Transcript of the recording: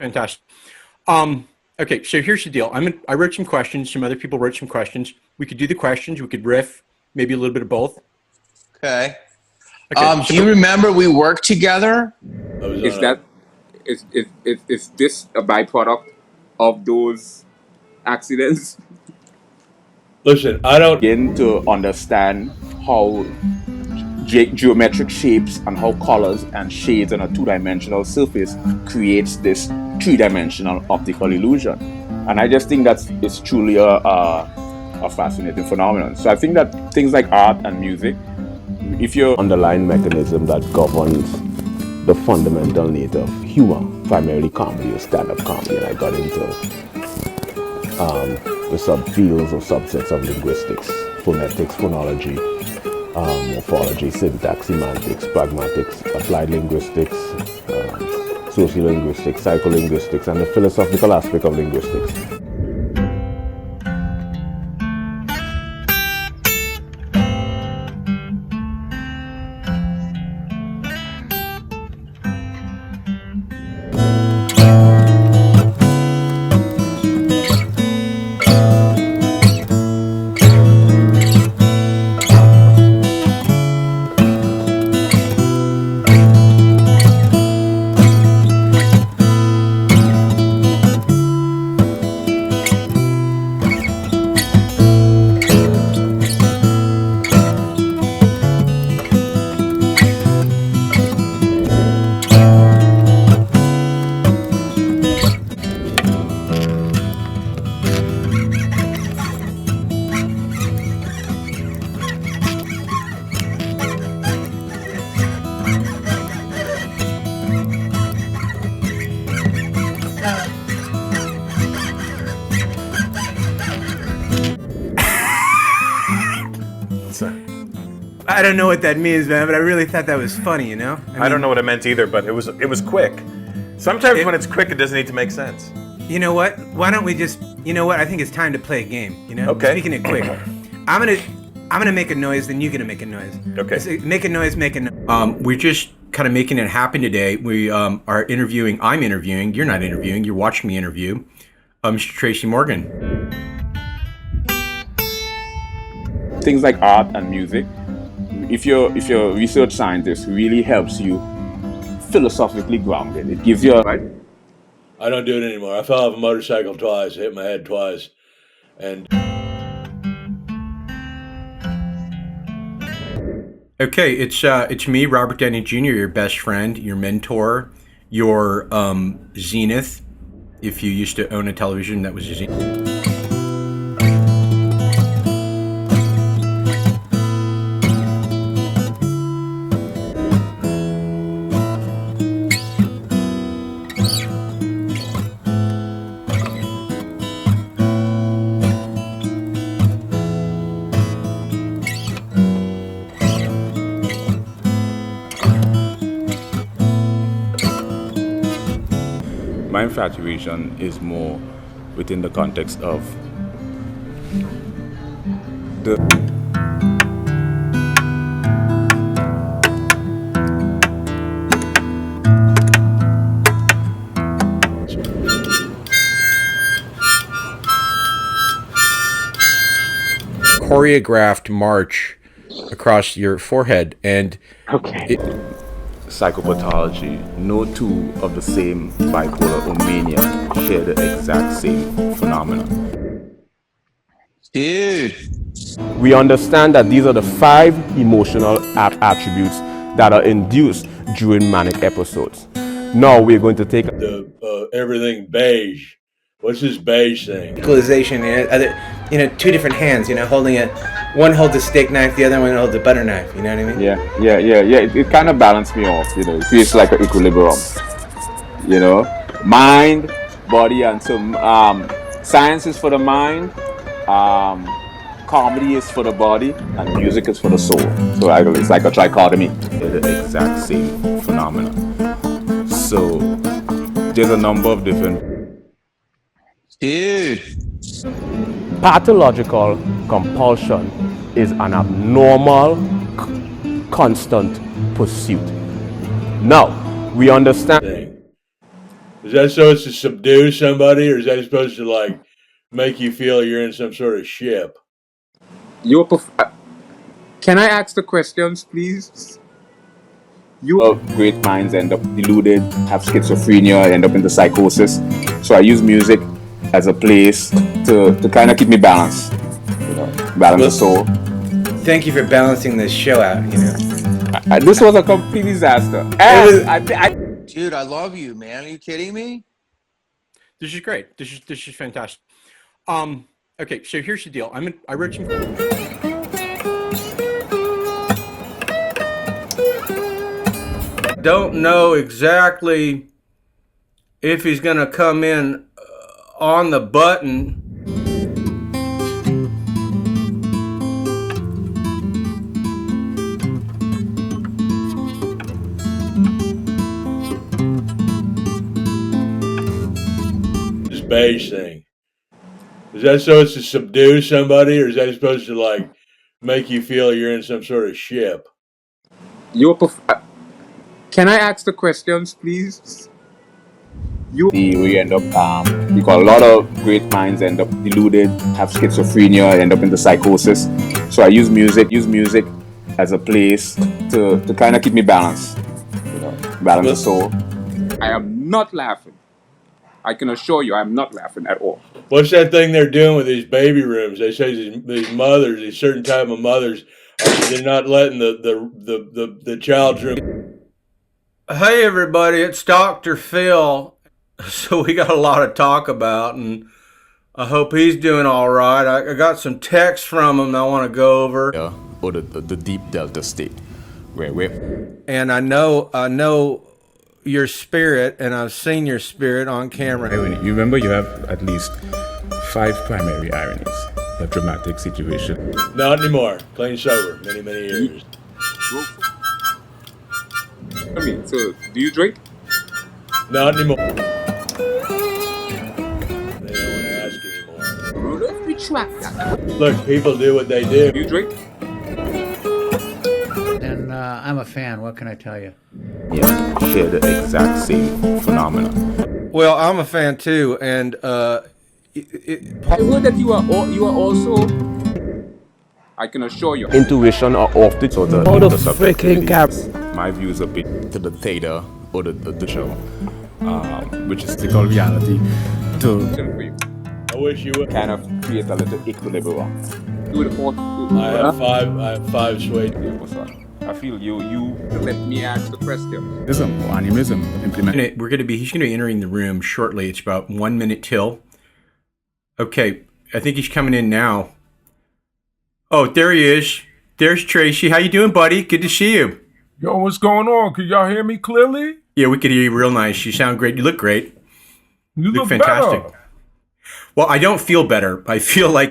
Fantastic. Okay, so here's the deal. I wrote some questions. Some other people wrote some questions. We could do the questions. We could riff, maybe a little bit of both. Okay. Do you remember we worked together? Is this a byproduct of those accidents? Listen, I don't begin to understand how geometric shapes and how colors and shades on a two-dimensional surface creates this three-dimensional optical illusion. And I just think it's truly a fascinating phenomenon. So I think that things like art and music, if you're underlying mechanism that governs the fundamental nature of humor, primarily comedy or stand-up comedy, and I got into the subfields or subsets of linguistics, phonetics, phonology, morphology, syntax, semantics, pragmatics, applied linguistics, sociolinguistics, psycholinguistics, and the philosophical aspect of linguistics. I don't know what that means, man, but I really thought that was funny, you know? I don't know what it meant either, but it was quick. Sometimes when it's quick, it doesn't need to make sense. You know what? Why don't we just, you know what? I think it's time to play a game, you know? Okay. Speaking it quick. I'm gonna make a noise, then you're gonna make a noise. Okay. Make a noise, make a noise. We're just kind of making it happen today. We are interviewing, I'm interviewing, you're not interviewing, you're watching me interview, Mr. Tracy Morgan. things like art and music, if you're a research scientist, really helps you philosophically grounded. It gives you a... Right? I don't do it anymore. I fell off a motorcycle twice, hit my head twice, and... Okay, it's me, Robert Downey Jr., your best friend, your mentor, your zenith. If you used to own a television, that was your zenith. My infatuation is more within the context of the choreographed march across your forehead, and okay. Psychopathology, no two of the same bipolar or mania share the exact same phenomena. Dude. We understand that these are the 5 emotional attributes that are induced during manic episodes. Now we're going to take the everything beige. What's this beige thing? Equalization, you know, 2 different hands, you know, holding it. One holds a steak knife, the other one holds a butter knife. You know what I mean? Yeah. It kind of balanced me off. You know, it feels like an equilibrium. You know, mind, body, and so science is for the mind, comedy is for the body, and music is for the soul. So it's like a trichotomy. They're the exact same phenomena. So there's a number of different. Dude. Pathological compulsion is an abnormal, constant pursuit. Now, we understand. Is that supposed to subdue somebody, or is that supposed to like make you feel you're in some sort of ship? Can I ask the questions, please? Great minds end up deluded, have schizophrenia, end up into psychosis. So I use music as a place to kind of keep me balanced, balance the soul. Thank you for balancing this show out, you know. This was a complete disaster. Dude, I love you, man. Are you kidding me? This is great. This is fantastic. Okay, so here's the deal. I wrote some. Don't know exactly if he's gonna come in on the button. This beige thing. Is that supposed to subdue somebody, or is that supposed to like make you feel you're in some sort of ship? Can I ask the questions, please? We end up, because a lot of great minds end up deluded, have schizophrenia, end up into psychosis. So I use music as a place to kind of keep me balanced, balance the soul. I am not laughing. I can assure you, I'm not laughing at all. What's that thing they're doing with these baby rooms? They say these mothers, these certain type of mothers, they're not letting the child's room. Hey everybody, it's Dr. Phil. So we got a lot to talk about, and I hope he's doing all right. I got some text from him I want to go over. Yeah, or the deep delta state, where And I know your spirit, and I've seen your spirit on camera. You remember you have at least 5 primary ironies. A dramatic situation. Not anymore. Clean sober. Many years. So, do you drink? Not anymore. They don't want to ask anymore. Retract that. Look, people do what they do. Do you drink? And I'm a fan. What can I tell you? yeah, share the exact same phenomena. Well, I'm a fan too, and I heard that you are also. I can assure you. Intuition are off the sort of the freaking cap. My views a bit to the theta or the show, which is physical reality. I wish you would. Kind of create a little equilibrium. I have five suede. I feel you. Let me ask the question. Animism, implement. he's gonna be entering the room shortly. It's about 1 minute till. Okay, I think he's coming in now. Oh, there he is. There's Tracy. How you doing, buddy? Good to see you. Yo, what's going on? Can y'all hear me clearly? Yeah, we could hear you real nice. You sound great. You look great. You look fantastic. better. Well, I don't feel better. I feel like